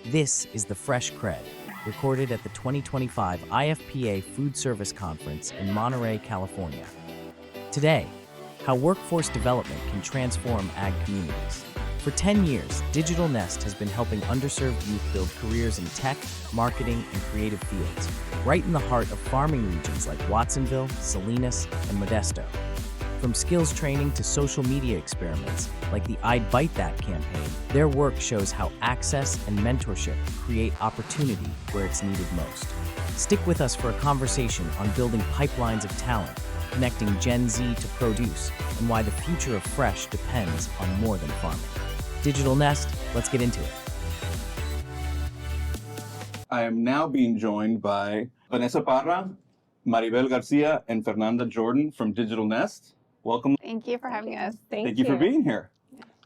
This is the Fresh CrEd, recorded at the 2025 IFPA Foodservice Conference in Monterey, California. Today, how workforce development can transform ag communities. For 10 years, Digital Nest has been helping underserved youth build careers in tech, marketing, and creative fields, right in the heart of farming regions like Watsonville, Salinas, and Modesto. From skills training to social media experiments, like the I'd Bite That campaign, their work shows how access and mentorship create opportunity where it's needed most. Stick with us for a conversation on building pipelines of talent, connecting Gen Z to produce, and why the future of fresh depends on more than farming. Digital Nest, let's get into it. I am now being joined by Vanessa Parra, Maribel Garcia, and Fernanda Jordan from Digital Nest. Welcome. Thank you for having us. Thank you for being here.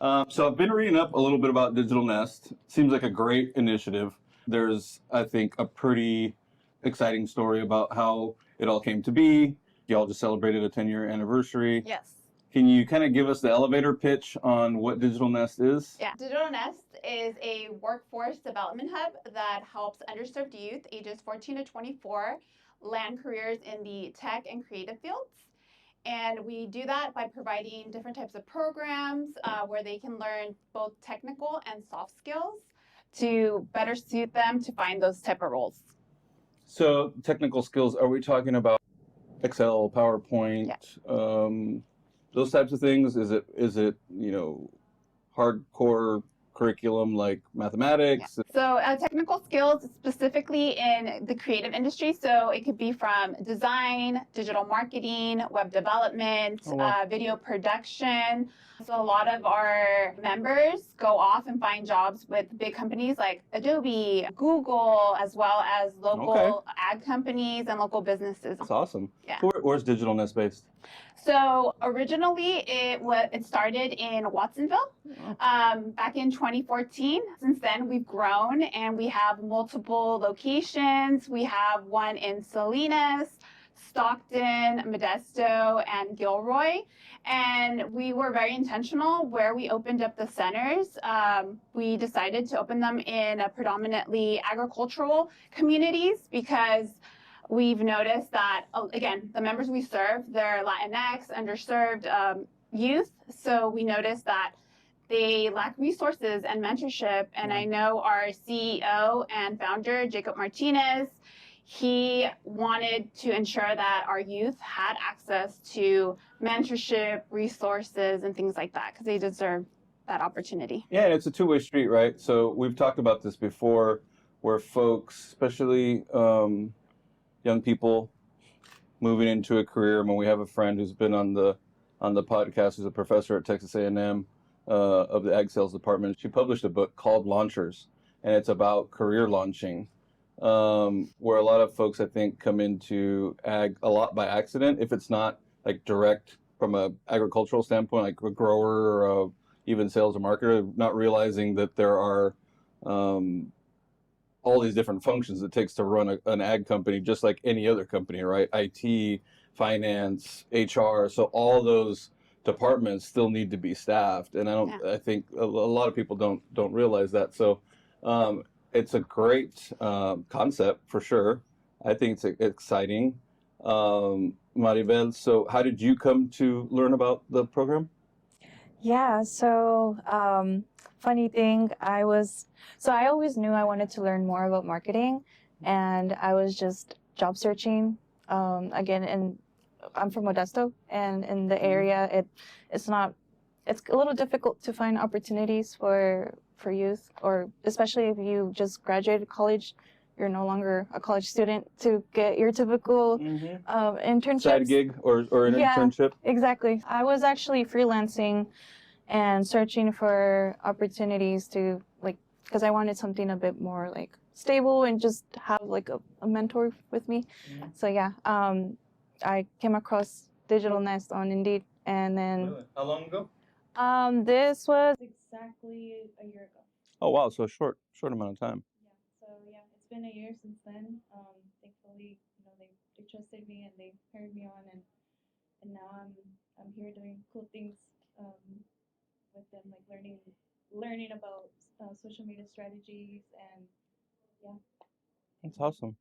So I've been reading up a little bit about Digital Nest. Seems like a great initiative. There's, I think, a pretty exciting story about how it all came to be. Y'all just celebrated a 10-year anniversary. Yes. Can you kind of give us the elevator pitch on what Digital Nest is? Yeah. Digital Nest is a workforce development hub that helps underserved youth ages 14 to 24 land careers in the tech and creative fields. And we do that by providing different types of programs where they can learn both technical and soft skills to better suit them to find those type of roles. So technical skills, are we talking about Excel, PowerPoint, those types of things? Is it hardcore curriculum like mathematics? Yeah. So technical skills specifically in the creative industry. So it could be from design, digital marketing, web development, video production. So a lot of our members go off and find jobs with big companies like Adobe, Google, as well as local ad companies and local businesses. That's awesome. Yeah. So where's Digital Nest based? So originally it started in Watsonville back in 2014. Since then we've grown and we have multiple locations. We have one in Salinas, Stockton, Modesto, and Gilroy. And we were very intentional where we opened up the centers. We decided to open them in predominantly agricultural communities because we've noticed that, again, the members we serve, they're Latinx, underserved youth. So we noticed that they lack resources and mentorship. And I know our CEO and founder, Jacob Martinez, he wanted to ensure that our youth had access to mentorship, resources, and things like that because they deserve that opportunity. Yeah, it's a two-way street, right? So we've talked about this before where folks, especially young people moving into a career. When we have a friend who's been on the podcast, who's a professor at Texas A&M of the Ag Sales Department. She published a book called Launchers, and it's about career launching, where a lot of folks, I think, come into ag a lot by accident. If it's not like direct from a agricultural standpoint, like a grower or even sales or marketer, not realizing that there are all these different functions it takes to run an ag company, just like any other company, right? IT, finance, HR. So all those departments still need to be staffed, and I think a lot of people don't realize that. So it's a great concept for sure. I think it's exciting. Maribel, so how did you come to learn about the program? Yeah, so funny thing, I always knew I wanted to learn more about marketing, and I was just job searching again, and I'm from Modesto, and in the area it's a little difficult to find opportunities for youth, or especially if you just graduated college. You're no longer a college student to get your typical internship. Side gig or an internship. Exactly. I was actually freelancing and searching for opportunities to because I wanted something a bit more stable and just have a mentor with me. So yeah, I came across Digital Nest on Indeed, and then. Really? How long ago? This was exactly a year ago. Oh wow, so a short amount of time. It's been a year since then. Thankfully, they trusted me and they hired me on, and now I'm here doing cool things with them, learning learning about social media strategies and That's awesome.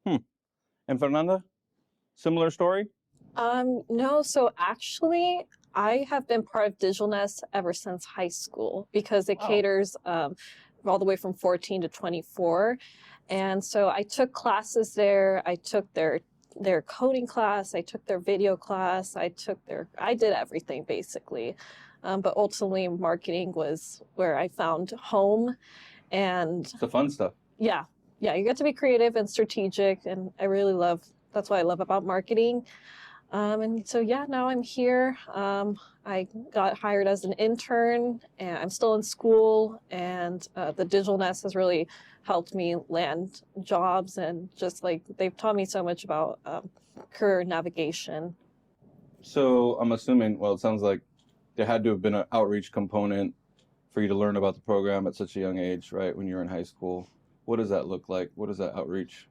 And Fernanda, similar story? No, so actually, I have been part of Digital Nest ever since high school because it Wow. caters all the way from 14 to 24. And so I took classes there. I took their coding class. I took their video class. I did everything basically. But ultimately, marketing was where I found home. And It's the fun stuff. yeah, you get to be creative and strategic. And that's what I love about marketing. And so, yeah, now I'm here. I got hired as an intern and I'm still in school, and the Digital Nest has really helped me land jobs, and just like they've taught me so much about career navigation. So I'm assuming, well, it sounds like there had to have been an outreach component for you to learn about the program at such a young age, right? When you're in high school. What does that look like? What is that outreach?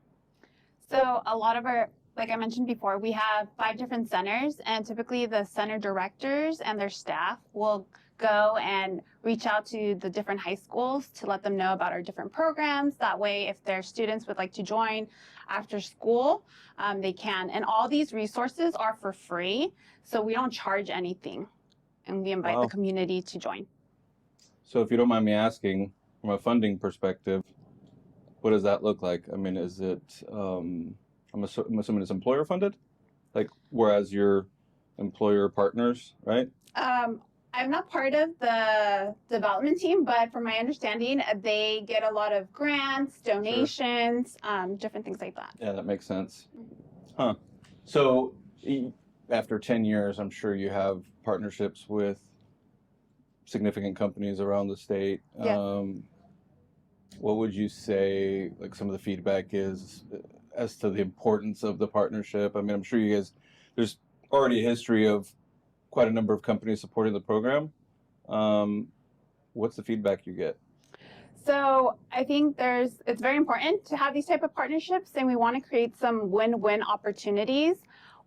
So a lot of our, like I mentioned before, we have 5 different centers, and typically the center directors and their staff will go and reach out to the different high schools to let them know about our different programs. That way, if their students would like to join after school, they can. And all these resources are for free, so we don't charge anything, and we invite the community to join. So if you don't mind me asking, from a funding perspective, what does that look like? I mean, is it, I'm assuming it's employer funded? Like, whereas your employer partners, right? I'm not part of the development team, but from my understanding, they get a lot of grants, donations, different things like that. Yeah, that makes sense. Huh. So after 10 years, I'm sure you have partnerships with significant companies around the state. Yeah. What would you say, like, some of the feedback is as to the importance of the partnership? I mean, I'm sure you guys, there's already a history of quite a number of companies supporting the program. What's the feedback you get? So I think it's very important to have these type of partnerships, and we want to create some win-win opportunities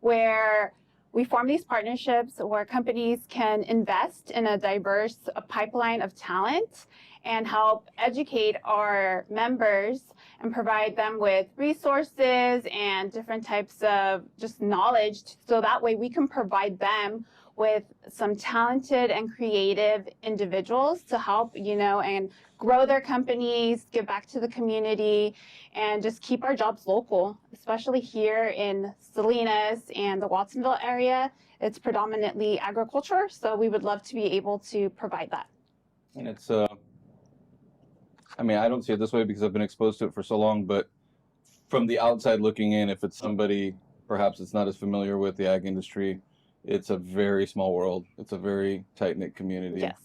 where we form these partnerships where companies can invest in a diverse pipeline of talent and help educate our members and provide them with resources and different types of just knowledge, so that way we can provide them with some talented and creative individuals to help, and grow their companies, give back to the community, and just keep our jobs local, especially here in Salinas and the Watsonville area. It's predominantly agriculture, so we would love to be able to provide that. And it's, I mean, I don't see it this way because I've been exposed to it for so long, but from the outside looking in, if it's somebody perhaps that's not as familiar with the ag industry, it's a very small world. It's a very tight-knit community. Yes.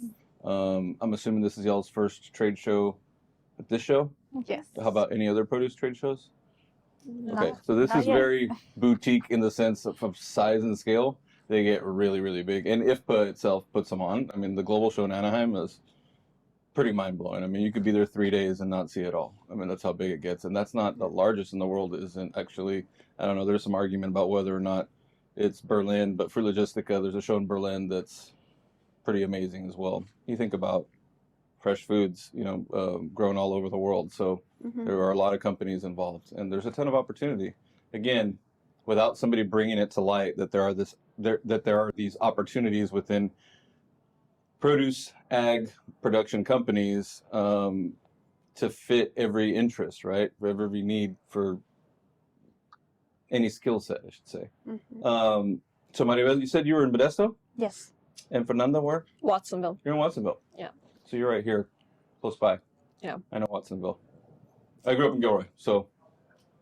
I'm assuming this is y'all's first trade show at this show? Yes. How about any other produce trade shows? Okay, Not- so this not is yet. very boutique in the sense of size and scale. They get really, really big. And IFPA itself puts them on. I mean, the global show in Anaheim is pretty mind-blowing. I mean, you could be there 3 days and not see it all. I mean, that's how big it gets. And that's not the largest in the world. It isn't actually, I don't know, there's some argument about whether or not it's Berlin, but for Logistica, there's a show in Berlin that's pretty amazing as well. You think about fresh foods, grown all over the world. So there are a lot of companies involved, and there's a ton of opportunity. Again, without somebody bringing it to light that there are these opportunities within produce ag production companies to fit every interest, right? For every need for any skill set, I should say. So Maribel, you said you were in Modesto? Yes. And Fernanda, where? Watsonville. You're in Watsonville. Yeah. So you're right here, close by. Yeah. I know Watsonville. I grew up in Gilroy, so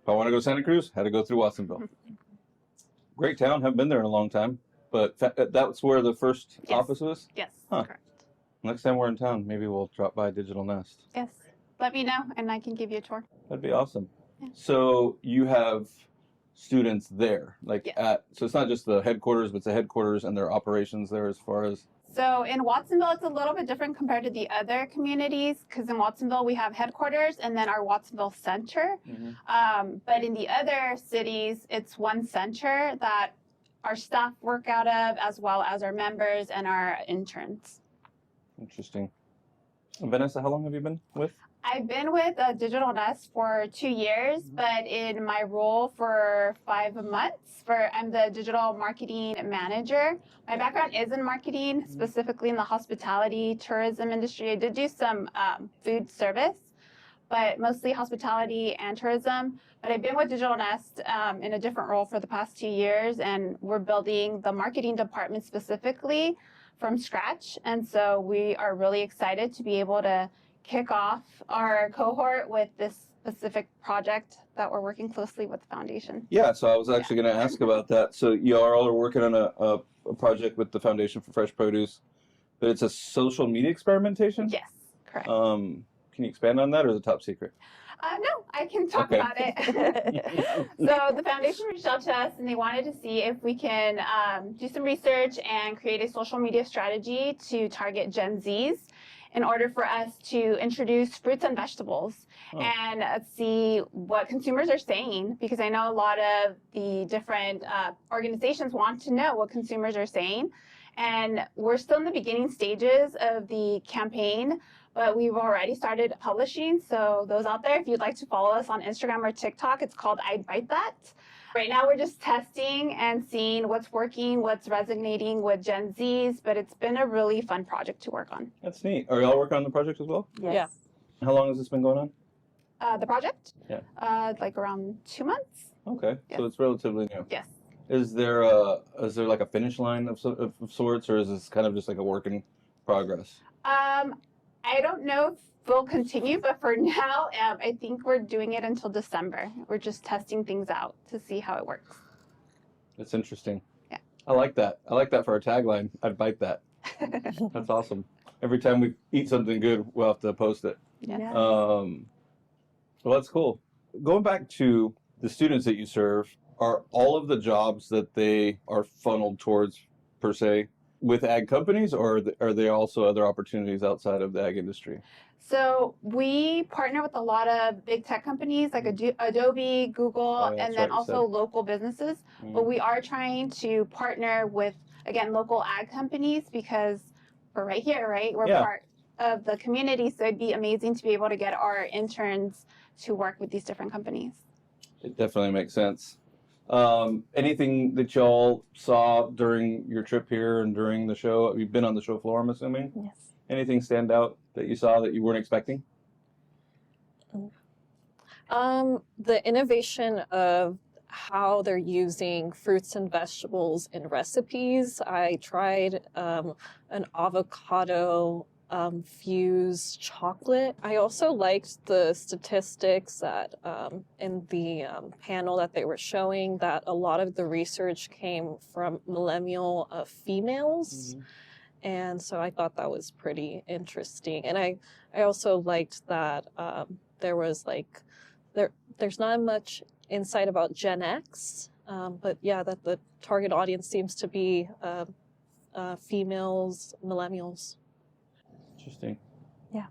if I want to go to Santa Cruz, had to go through Watsonville. Great town, haven't been there in a long time, but that's where the first Yes. office was? Yes. Huh. Correct. Next time we're in town, maybe we'll drop by Digital Nest. Yes. Let me know, and I can give you a tour. That'd be awesome. Yeah. So you have students there, Yes. So it's not just the headquarters, but it's the headquarters and their operations there as far as. So in Watsonville, it's a little bit different compared to the other communities, because in Watsonville, we have headquarters and then our Watsonville Center. But in the other cities, it's one center that our staff work out of, as well as our members and our interns. Interesting. Vanessa, how long have you been with? I've been with Digital Nest for 2 years, but in my role for 5 months, I'm the digital marketing manager. My background is in marketing, specifically in the hospitality, tourism industry. I did do some food service, but mostly hospitality and tourism. But I've been with Digital Nest in a different role for the past 2 years, and we're building the marketing department specifically from scratch. And so we are really excited to be able to kick off our cohort with this specific project that we're working closely with the foundation. Yeah, so I was actually going to ask about that. So you all are working on a project with the Foundation for Fresh Produce, but it's a social media experimentation? Yes, correct. Can you expand on that, or is it top secret? No, I can talk Okay. about it. So the foundation reached out to us and they wanted to see if we can do some research and create a social media strategy to target Gen Zs in order for us to introduce fruits and vegetables and see what consumers are saying, because I know a lot of the different organizations want to know what consumers are saying. And we're still in the beginning stages of the campaign, but we've already started publishing. So those out there, if you'd like to follow us on Instagram or TikTok, it's called I'd Bite That. Right now, we're just testing and seeing what's working, what's resonating with Gen Zs, but it's been a really fun project to work on. That's neat. Are y'all working on the project as well? Yes. Yeah. How long has this been going on? The project? Yeah. Like around 2 months? Okay, Yeah. so it's relatively new. Yes. Is there like a finish line of sorts, or is this kind of just like a work in progress? I don't know if we'll continue, but for now, I think we're doing it until December. We're just testing things out to see how it works. That's interesting. Yeah. I like that. I like that for our tagline. I'd bite that. That's awesome. Every time we eat something good, we'll have to post it. Yeah. Well, that's cool. Going back to the students that you serve, are all of the jobs that they are funneled towards, per se, with ag companies, or are there also other opportunities outside of the ag industry? So we partner with a lot of big tech companies like Adobe, Google, Oh, yeah, and that's then right, you also local businesses. But we are trying to partner with, again, local ag companies because we're right here, right? We're Yeah. part of the community. So it'd be amazing to be able to get our interns to work with these different companies. It definitely makes sense. Anything that y'all saw during your trip here and during the show? You've been on the show floor, I'm assuming? Yes. Anything stand out that you saw that you weren't expecting? The innovation of how they're using fruits and vegetables in recipes. I tried an avocado fused chocolate. I also liked the statistics that in the panel that they were showing, that a lot of the research came from millennial females. And so I thought that was pretty interesting. And I also liked that there was there's not much insight about Gen X, but yeah, that the target audience seems to be females, millennials. Interesting. Yeah.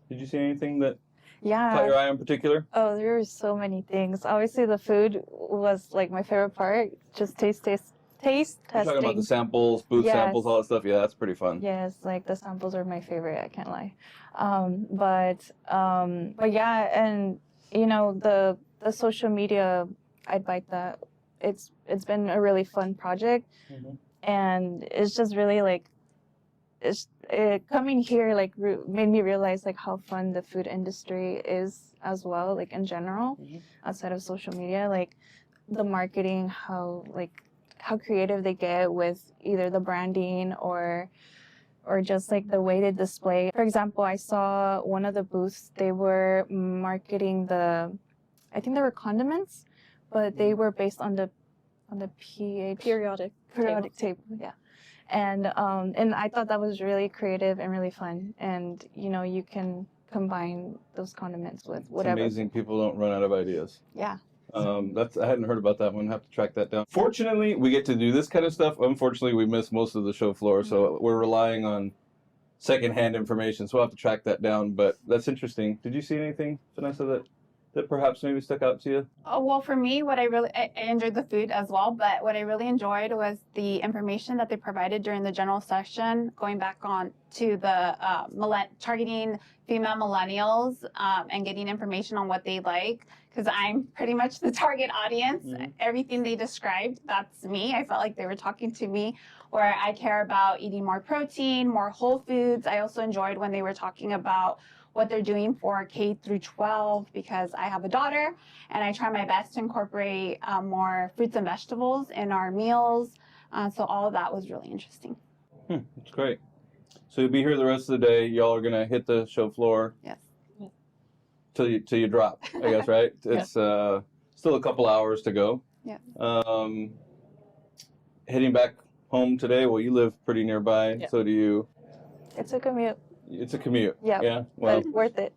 Did you see anything that caught Yeah. your eye in particular? Oh, there were so many things. Obviously, the food was like my favorite part. Just taste You're talking about the testing. samples, booth Yes. samples, all that stuff. Yeah, that's pretty fun. Yes, like the samples are my favorite. I can't lie. But yeah, and you know the social media, I'd bite that. It's been a really fun project, and it's just really like coming here made me realize like how fun the food industry is as well, like in general, outside of social media, like the marketing, how creative they get with either the branding or just like the way they display. For example, I saw one of the booths, they were marketing I think they were condiments, but they were based on the Periodic table. Yeah. And I thought that was really creative and really fun. And you know, you can combine those condiments with whatever. It's amazing people don't run out of ideas. Yeah. I hadn't heard about that one. Have to track that down. Fortunately, we get to do this kind of stuff. Unfortunately, we miss most of the show floor, so we're relying on secondhand information. So we'll have to track that down. But that's interesting. Did you see anything, Vanessa, that that perhaps maybe stuck out to you? Oh, well, for me, I enjoyed the food as well, but what I really enjoyed was the information that they provided during the general session, going back on to the targeting female millennials and getting information on what they like, because I'm pretty much the target audience. Mhm. Everything they described, that's me. I felt like they were talking to me, where I care about eating more protein, more whole foods. I also enjoyed when they were talking about what they're doing for K through 12, because I have a daughter and I try my best to incorporate more fruits and vegetables in our meals. So all of that was really interesting. That's great. So you'll be here the rest of the day. Y'all are gonna hit the show floor. Yes. Till you drop, I guess, right? It's still a couple hours to go. Yeah. Heading back home today. Well, you live pretty nearby. Yeah. So do you. It's a commute. It's a commute. Yeah. Yeah. Well, But worth it.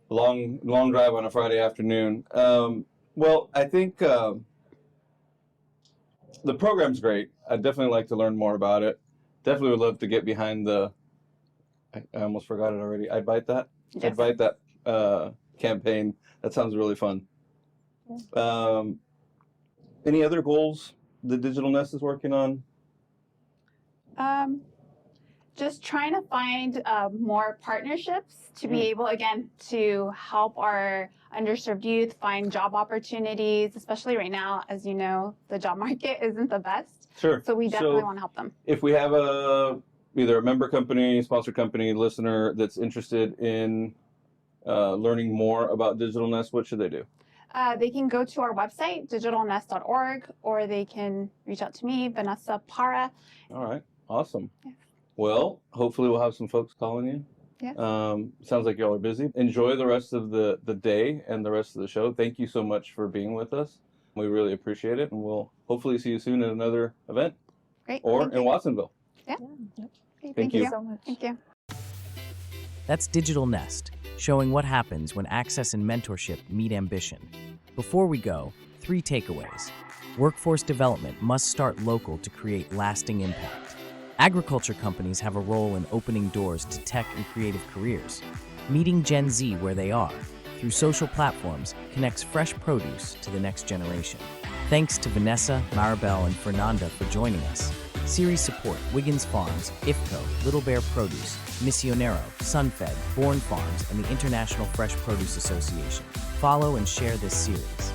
long drive on a Friday afternoon. Well, I think the program's great. I'd definitely like to learn more about it. Definitely would love to get behind the. I almost forgot it already. I'd bite that. Yes. I'd bite that campaign. That sounds really fun. Any other goals the Digital Nest is working on? Just trying to find more partnerships to be able, again, to help our underserved youth find job opportunities, especially right now. As you know, the job market isn't the best. Sure. So we definitely want to help them. If we have either a member company, sponsor company, listener that's interested in learning more about Digital Nest, what should they do? They can go to our website, digitalnest.org, or they can reach out to me, Vanessa Para. All right. Awesome. Yeah. Well, hopefully we'll have some folks calling you. Yeah. Sounds like y'all are busy. Enjoy the rest of the day and the rest of the show. Thank you so much for being with us. We really appreciate it, and we'll hopefully see you soon at another event Great. or Thank in you. Watsonville. Okay, Thank thank you. you. So much. Thank you. That's Digital Nest, showing what happens when access and mentorship meet ambition. Before we go, 3 takeaways. Workforce development must start local to create lasting impact. Agriculture companies have a role in opening doors to tech and creative careers. Meeting Gen Z where they are, through social platforms, connects fresh produce to the next generation. Thanks to Vanessa, Maribel, and Fernanda for joining us. Series support: Wiggins Farms, IFCO, Little Bear Produce, Misionero, SunFed, Bourne Farms, and the International Fresh Produce Association. Follow and share this series.